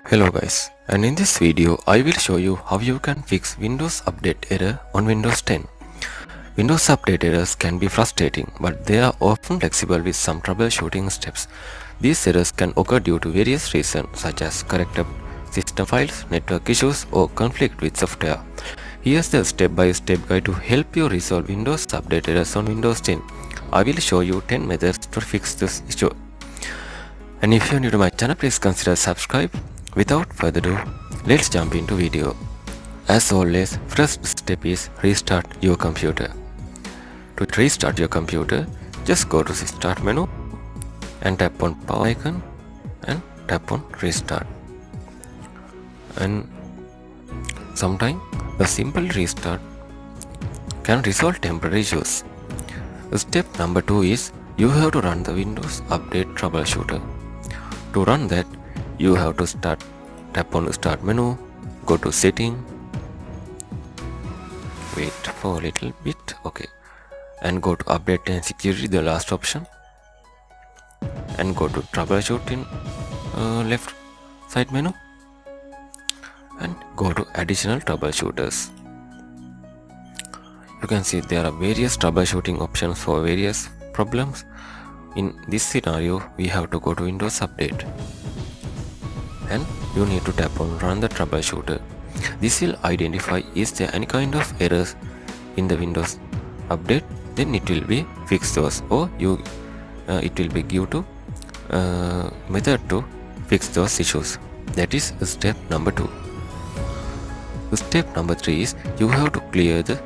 Hello guys, and in this video I will show you how you can fix Windows Update error on Windows 10. Windows Update errors can be frustrating, but they are often flexible with some troubleshooting steps. These errors can occur due to various reasons such as corrupted system files, network issues, or conflict with software. Here's the step-by-step guide to help you resolve Windows Update errors on Windows 10. I will show you 10 methods to fix this issue. And if you're new to my channel, please consider subscribe. Without further ado, let's jump into video. As always, first step is restart your computer. To restart your computer, just go to the start menu and tap on power icon and tap on restart. And sometimes a simple restart can resolve temporary issues. Step number 2 is you have to run the Windows Update Troubleshooter. To run that, you have to tap on the start menu, go to setting, wait for a little bit, okay, and go to update and security, the last option, and go to troubleshooting left side menu and go to additional troubleshooters. You can see there are various troubleshooting options for various problems. In this scenario, we have to go to Windows Update and you need to tap on run the troubleshooter. This will identify is there any kind of errors in the Windows Update, then it will be fix those, or it will be give to method to fix those issues. That is step number 2. Step number 3 is you have to clear the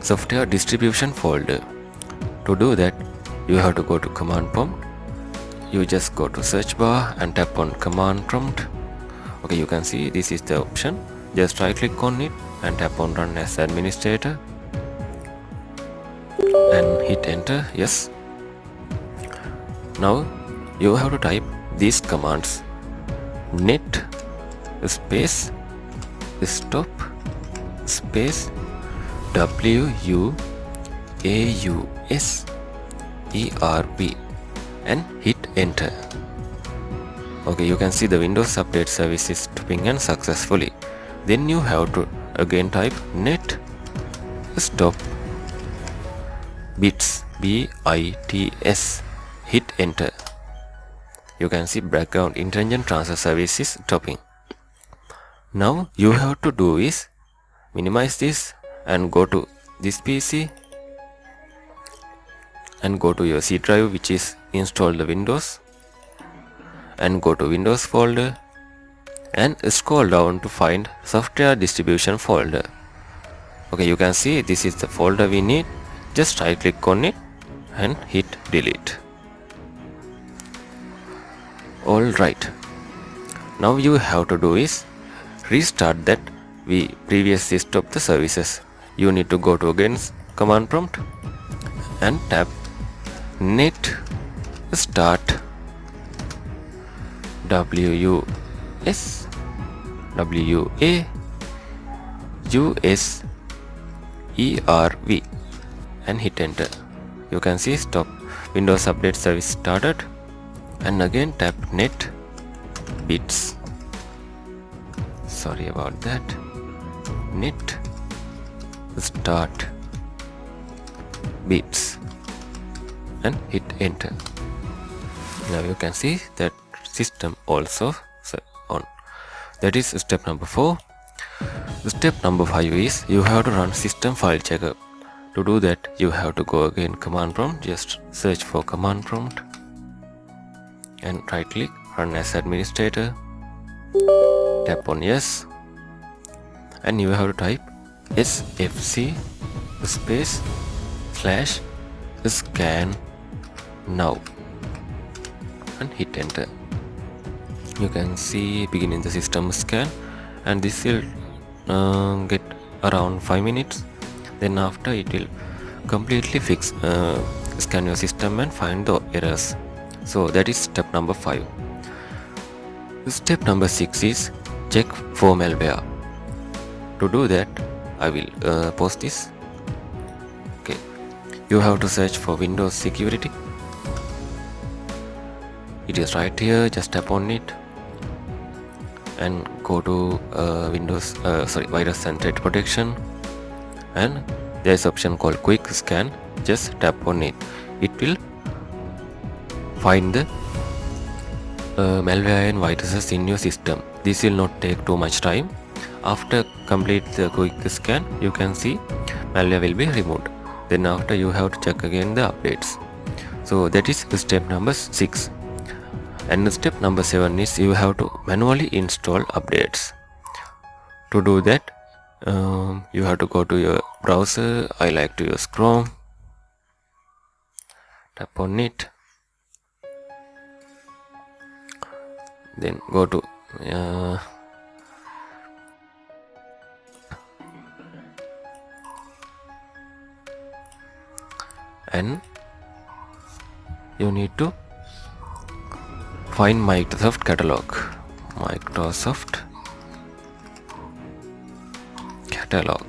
software distribution folder. To do that, you have to go to command prompt. You just go to search bar and tap on command prompt. Okay, you can see this is the option. Just right click on it and tap on run as administrator and hit enter. Yes. Now you have to type these commands: net space stop space WUAUSERV and hit enter. Okay, you can see the Windows Update service is stopping and successfully. Then you have to again type net stop bits BITS, hit enter. You can see background intelligent transfer service is stopping. Now you have to do is minimize this and go to this PC and go to your C drive which is install the Windows and go to Windows folder and scroll down to find software distribution folder. Okay, you can see this is the folder we need. Just right click on it and hit delete. Alright, now you have to do is restart that we previously stopped the services. You need to go to again command prompt and tap net start WUAUSERV and hit enter. You can see stop Windows Update service started and again tap net bits. Sorry about that. Net start bits and hit enter. Now you can see that system also on. That is step number 4. Step number 5 is you have to run system file checker. To do that, you have to go again command prompt, just search for command prompt and right click run as administrator, tap on yes, and you have to type sfc space / scan now and hit enter. You can see beginning the system scan and this will get around 5 minutes. Then after it will completely scan your system and find the errors. So that is step number 5. Step number 6 is check for malware. To do that, I will pause this. Okay, you have to search for Windows security. It is right here, just tap on it and go to virus and threat protection, and there is option called quick scan. Just tap on it. It will find the malware and viruses in your system. This will not take too much time. After complete the quick scan, you can see malware will be removed. Then after, you have to check again the updates. So that is step number 6. And step number 7 is you have to manually install updates. To do that, you have to go to your browser. I like to use Chrome. Tap on it. Then go to and you need to find Microsoft catalog. Microsoft catalog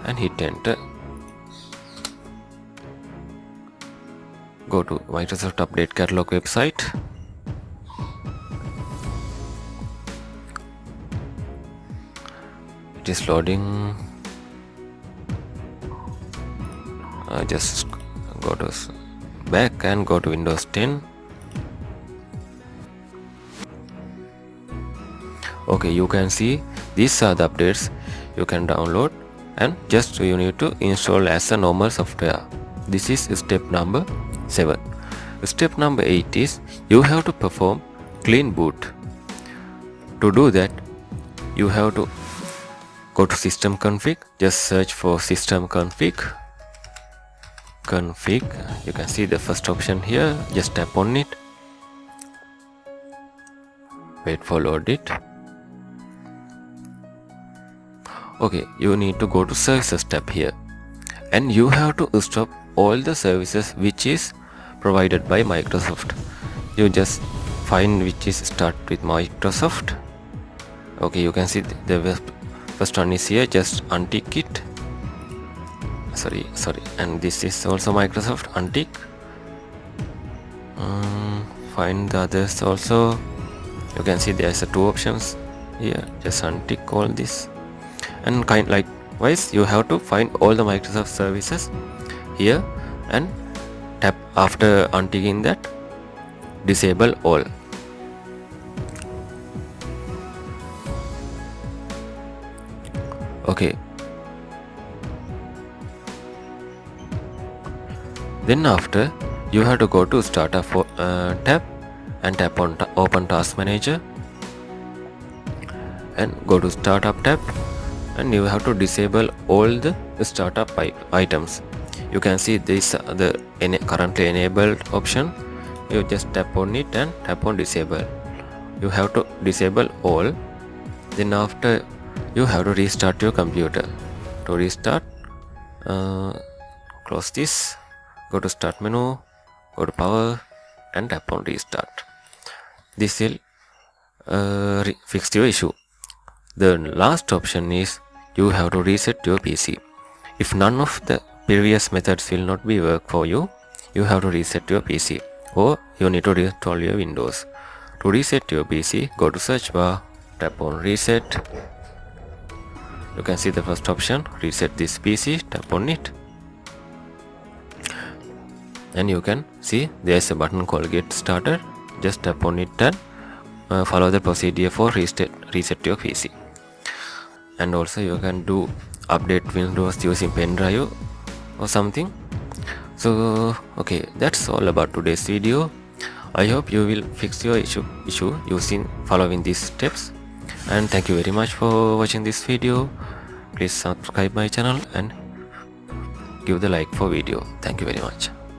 and hit enter. Go to Microsoft Update Catalog website. It is loading. Just go to back and go to Windows 10. Okay, you can see these are the updates you can download, and just you need to install as a normal software. This is step number 7. Step number 8 is you have to perform clean boot. To do that, you have to go to system config. Just search for system config. You can see the first option here. Just tap on it. Wait for load it. Okay, you need to go to services tab here, and you have to stop all the services which is provided by Microsoft. You just find which is start with Microsoft. Okay, you can see the first one is here. Just untick it. Sorry, and this is also Microsoft. Untick. Find the others also. You can see there's 2 options here. Just untick all this, and likewise you have to find all the Microsoft services here and tap. After unticking that, disable all. Okay, then after, you have to go to startup tab and tap on open task manager, and go to startup tab, and you have to disable all the startup items. You can see this the currently enabled option. You just tap on it and tap on disable. You have to disable all. Then after, you have to restart your computer. To restart, close this, go to start menu, go to power, and tap on restart. This will fix your issue. The last option is you have to reset your PC. If none of the previous methods will not be work for you, you have to reset your PC, or you need to reinstall your Windows. To reset your PC, go to search bar, tap on reset. You can see the first option, reset this PC. Tap on it, and you can see there's a button called get started. Just tap on it and follow the procedure for reset your PC. And also you can do update Windows using pen drive or something. So okay, that's all about today's video. I hope you will fix your issue using following these steps. And thank you very much for watching this video. Please subscribe my channel and give the like for video. Thank you very much.